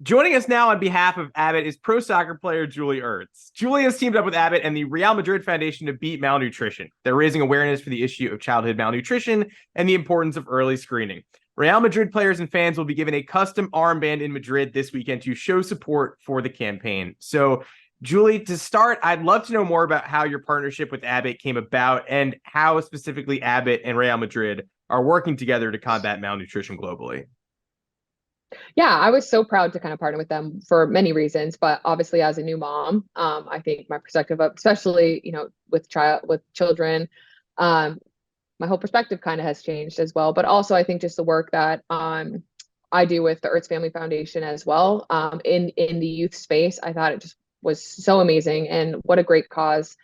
Joining us now on behalf of Abbott is pro soccer player Julie Ertz. Julie has teamed up with Abbott and the Real Madrid Foundation to beat malnutrition. They're raising awareness for the issue of childhood malnutrition and the importance of early screening. Real Madrid players and fans will be given a custom armband in Madrid this weekend to show support for the campaign. So, Julie, to start, I'd love to know more about how your partnership with Abbott came about and how specifically Abbott and Real Madrid are working together to combat malnutrition globally. Yeah, I was so proud to kind of partner with them for many reasons, but obviously as a new mom, I think my perspective of, especially, with children, um, my whole perspective kind of has changed as well. But also I think just the work that I do with the Ertz Family Foundation as well, in the youth space, I thought it just was so amazing, and what a great cause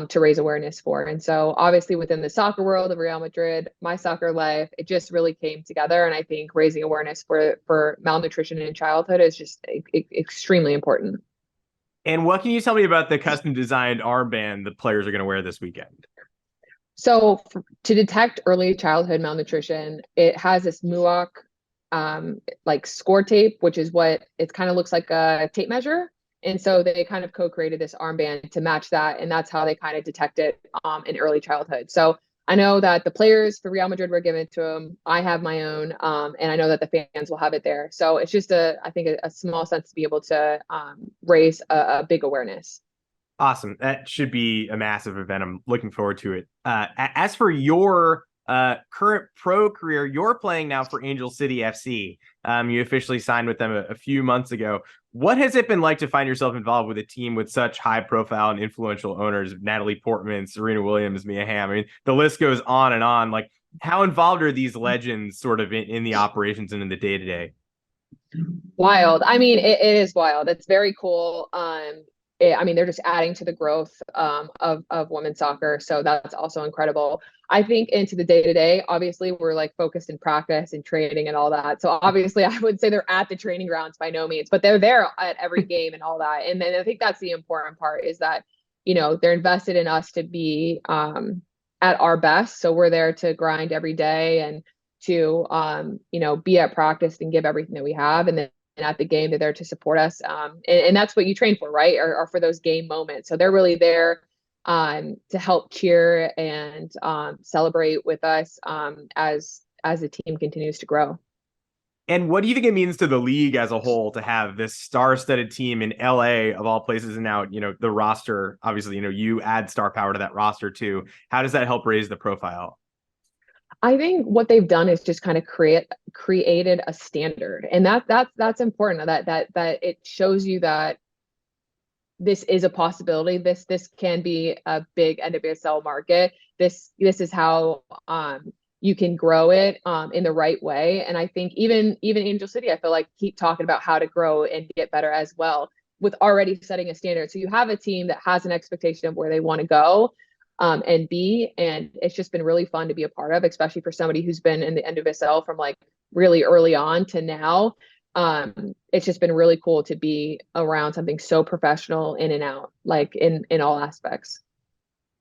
to raise awareness for. And so obviously within the soccer world of Real Madrid, my soccer life, it just really came together. And I think raising awareness for malnutrition in childhood is just extremely important. And what can you tell me about the custom designed armband the players are going to wear this weekend? So to detect early childhood malnutrition, it has this MUOC like score tape, which is what it kind of looks like a tape measure. And so they kind of co-created this armband to match that. And that's how they kind of detect it in early childhood. So I know that the players for Real Madrid were given to them. I have my own, and I know that the fans will have it there. So it's just I think a small sense to be able to raise a big awareness. Awesome. That should be a massive event. I'm looking forward to it. As for your current pro career, you're playing now for Angel City FC. You officially signed with them a few months ago. What has it been like to find yourself involved with a team with such high profile and influential owners, Natalie Portman, Serena Williams, Mia Hamm? I mean, the list goes on and on. Like, how involved are these legends sort of in the operations and in the day to day? Wild. I mean, it is wild. It's very cool. I mean, they're just adding to the growth of women's soccer. So that's also incredible. I think into the day to day, obviously, we're like focused in practice and training and all that. So obviously, I would say they're at the training grounds by no means, but they're there at every game and all that. And then I think that's the important part is that, they're invested in us to be at our best. So we're there to grind every day and to, be at practice and give everything that we have. And then at the game, they're there to support us. And that's what you train for, right? Or for those game moments. So they're really there to help cheer and celebrate with us as the team continues to grow. And what do you think it means to the league as a whole to have this star-studded team in LA of all places? And now, the roster, obviously, you add star power to that roster too. How does that help raise the profile? I think what they've done is just kind of created a standard, and that's important. That it shows you that this is a possibility. This can be a big NWSL market. This is how you can grow it in the right way. And I think even Angel City, I feel like keep talking about how to grow and get better as well, with already setting a standard. So you have a team that has an expectation of where they want to go and be. And it's just been really fun to be a part of, especially for somebody who's been in the NWSL from like really early on to now. It's just been really cool to be around something so professional in and out, like in all aspects.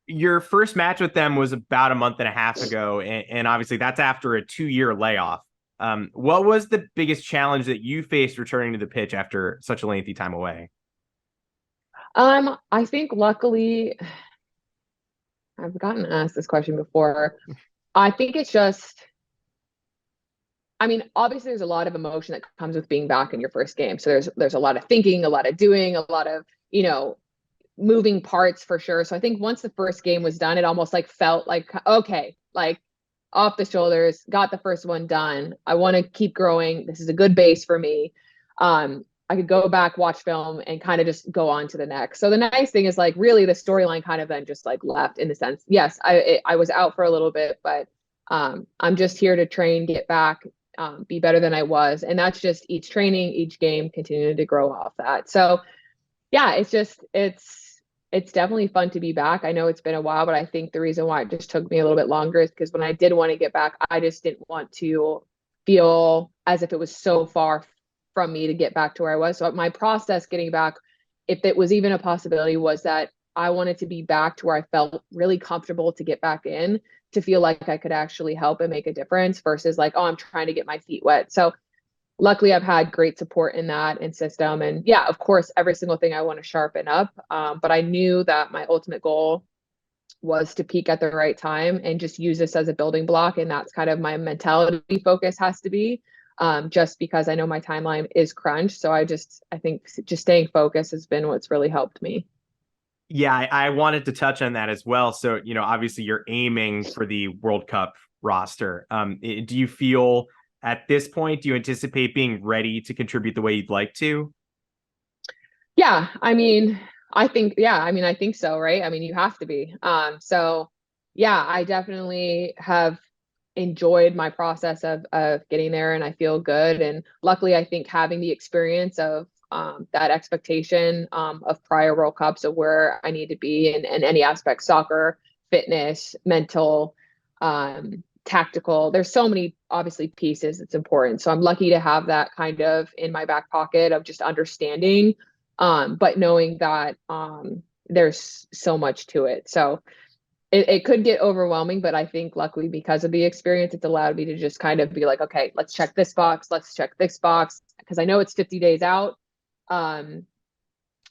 Your first match with them was about a month and a half ago, and obviously that's after a 2-year layoff. What was the biggest challenge that you faced returning to the pitch after such a lengthy time away? I think luckily I've gotten asked this question before. I think it's just, I mean, obviously there's a lot of emotion that comes with being back in your first game. So there's a lot of thinking, a lot of doing, a lot of, moving parts for sure. So I think once the first game was done, it almost like felt like, okay, like off the shoulders, got the first one done. I want to keep growing. This is a good base for me. I could go back, watch film, and kind of just go on to the next. So the nice thing is like really the storyline kind of then just like left in the sense, yes, I was out for a little bit, but I'm just here to train, get back, be better than I was. And that's just each training, each game, continuing to grow off that. So yeah, it's definitely fun to be back. I know it's been a while, but I think the reason why it just took me a little bit longer is because when I did want to get back, I just didn't want to feel as if it was so far from me to get back to where I was. So my process getting back, if it was even a possibility, was that I wanted to be back to where I felt really comfortable to get back in, to feel like I could actually help and make a difference versus like, oh, I'm trying to get my feet wet. So luckily I've had great support in that and system. And yeah, of course, every single thing I want to sharpen up. But I knew that my ultimate goal was to peak at the right time and just use this as a building block. And that's kind of my mentality focus has to be, just because I know my timeline is crunched. So I think just staying focused has been what's really helped me. Yeah, I wanted to touch on that as well. So, obviously you're aiming for the World Cup roster. Do you feel at this point, do you anticipate being ready to contribute the way you'd like to? Yeah, I think so, right? I mean, you have to be. So yeah, I definitely have enjoyed my process of getting there, and I feel good. And luckily, I think having the experience of that expectation of prior World Cups of where I need to be in any aspect, soccer, fitness, mental, tactical. There's so many obviously pieces. It's important. So I'm lucky to have that kind of in my back pocket of just understanding, but knowing that there's so much to it. So it could get overwhelming, but I think luckily because of the experience, it's allowed me to just kind of be like, okay, let's check this box. Let's check this box. Because I know it's 50 days out,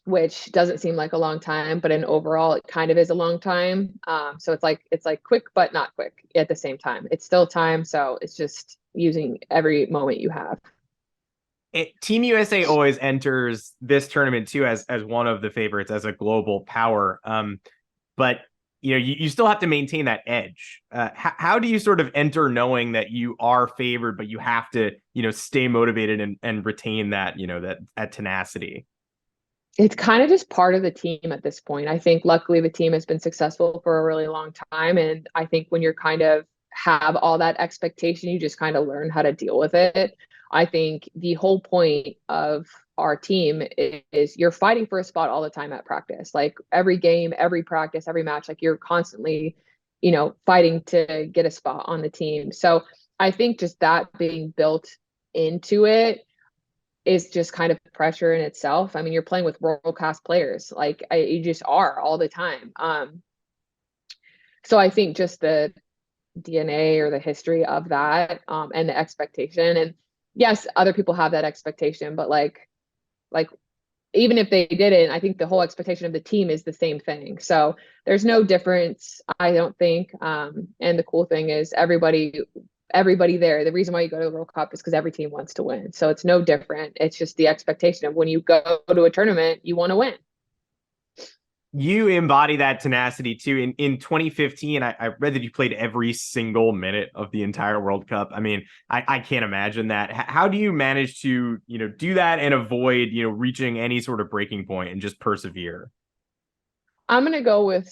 which doesn't seem like a long time, but in overall, it kind of is a long time. So it's like quick, but not quick at the same time. It's still time. So it's just using every moment you have. Team USA always enters this tournament too as one of the favorites as a global power. But you still have to maintain that edge. How do you sort of enter knowing that you are favored, but you have to stay motivated and retain that that tenacity? It's kind of just part of the team at this point. I think luckily the team has been successful for a really long time, and I think when you're kind of have all that expectation, you just kind of learn how to deal with it. I think the whole point of our team is you're fighting for a spot all the time at practice. Like every game, every practice, every match, like you're constantly, fighting to get a spot on the team. So I think just that being built into it is just kind of pressure in itself. I mean, you're playing with world-class players, like you just are all the time. So I think just the DNA or the history of that, and the expectation. And yes, other people have that expectation, but like even if they didn't, I think the whole expectation of the team is the same thing. So there's no difference, I don't think. And the cool thing is everybody there, the reason why you go to the World Cup is because every team wants to win. So it's no different. It's just the expectation of when you go to a tournament, you want to win. You embody that tenacity too. In 2015, I read that you played every single minute of the entire World Cup. I mean, I can't imagine that. How do you manage to, do that and avoid, reaching any sort of breaking point and just persevere? I'm going to go with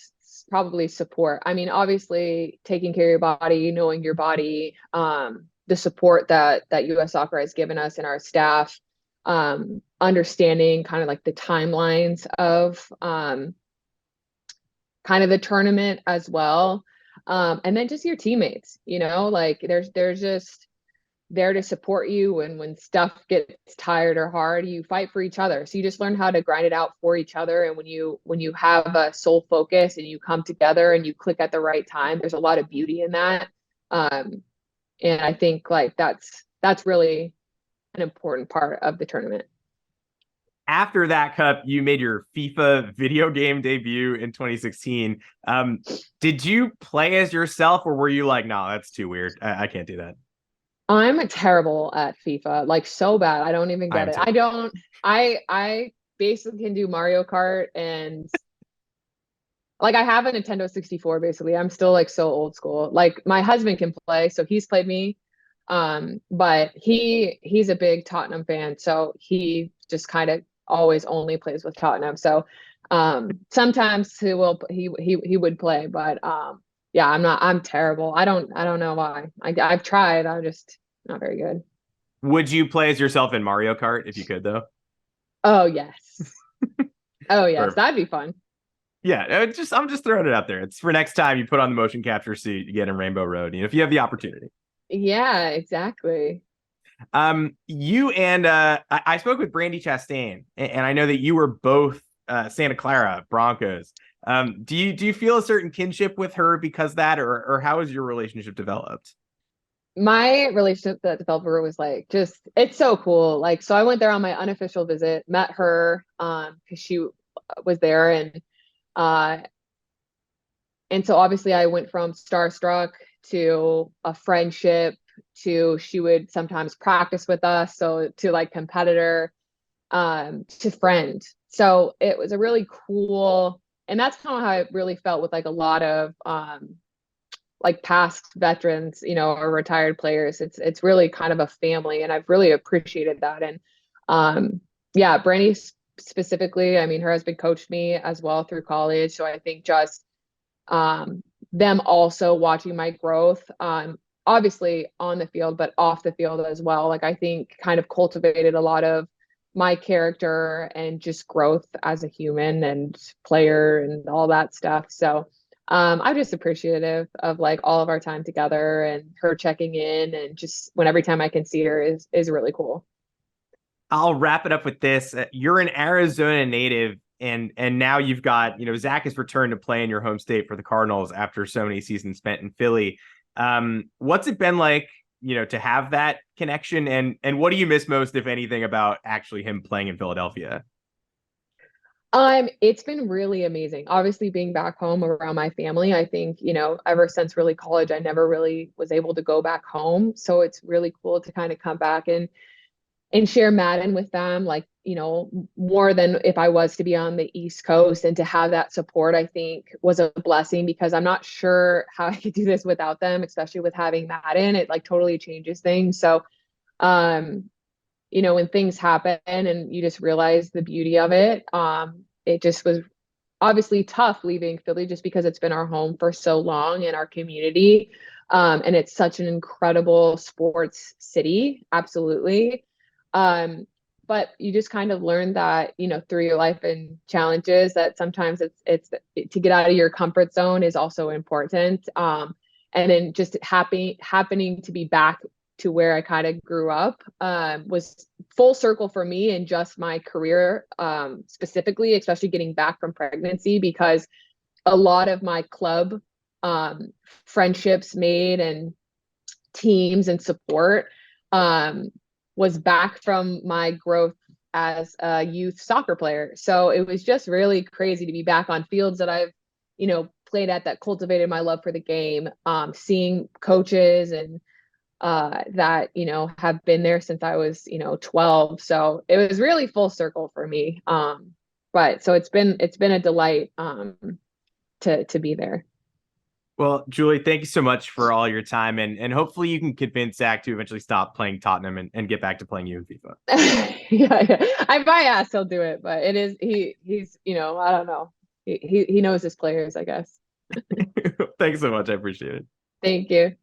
probably support. I mean, obviously taking care of your body, knowing your body, the support that US Soccer has given us and our staff, understanding kind of like the timelines of kind of the tournament as well. And then just your teammates, like they're just there to support you. When stuff gets tired or hard, you fight for each other. So you just learn how to grind it out for each other. And when you have a sole focus and you come together and you click at the right time, there's a lot of beauty in that. And I think like that's really an important part of the tournament. After that cup, you made your FIFA video game debut in 2016. Did you play as yourself, or were you like, no, that's too weird. I can't do that. I'm terrible at FIFA, like so bad. I don't even I get am it. too. I basically can do Mario Kart, and like I have a Nintendo 64 basically. I'm still like so old school. Like my husband can play, so he's played me. But he's a big Tottenham fan, so he just kind of always only plays with Tottenham. So sometimes he would play, but yeah, I'm terrible. I don't know why. I've tried. I'm just not very good. Would you play as yourself in Mario Kart if you could, though? Oh yes. Oh yes, Perfect. that'd be fun. Yeah, I'm just throwing it out there. It's for next time you put on the motion capture suit, you get in Rainbow Road, if you have the opportunity. Yeah, exactly. You and I spoke with Brandi Chastain, and I know that you were both Santa Clara Broncos. Do you feel a certain kinship with her because of that, or how has your relationship developed? my relationship with that developer was like just it's so cool. Like, so I went there on my unofficial visit, met her because she was there, uh and so obviously I went from starstruck to a friendship to she would sometimes practice with us, so to like competitor, to friend. So it was a really cool, and that's kind of how I really felt with like a lot of like past veterans, or retired players. It's really kind of a family, and I've really appreciated that. And yeah, Brandi specifically, I mean, her husband coached me as well through college, so I think just them also watching my growth, obviously on the field, but off the field as well. Like I think kind of cultivated a lot of my character and just growth as a human and player and all that stuff. So I'm just appreciative of like all of our time together and her checking in, and just when every time I can see her is really cool. I'll wrap it up with this. You're an Arizona native, and now you've got, Zach has returned to play in your home state for the Cardinals after so many seasons spent in Philly. What's it been like, to have that connection, and what do you miss most, if anything, about actually him playing in Philadelphia? It's been really amazing. Obviously, being back home around my family, I think, ever since really college, I never really was able to go back home. So it's really cool to kind of come back and share Madden with them, like, more than if I was to be on the East Coast, and to have that support, I think was a blessing, because I'm not sure how I could do this without them, especially with having Madden. It like totally changes things. So, um, when things happen and you just realize the beauty of it, it just was obviously tough leaving Philly just because it's been our home for so long in our community. And it's such an incredible sports city. Absolutely. Um, but you just kind of learn that, through your life and challenges, that sometimes it's to get out of your comfort zone is also important. And then just happening to be back to where I kind of grew up, was full circle for me in just my career, specifically, especially getting back from pregnancy, because a lot of my club friendships made and teams and support was back from my growth as a youth soccer player. So it was just really crazy to be back on fields that I've, played at, that cultivated my love for the game, seeing coaches and that, have been there since I was, 12. So it was really full circle for me. But so it's been a delight to be there. Well, Julie, thank you so much for all your time, and hopefully you can convince Zach to eventually stop playing Tottenham and get back to playing you in FIFA. Yeah. I might ask he'll do it, but it is he's I don't know. He knows his players, I guess. Thanks so much. I appreciate it. Thank you.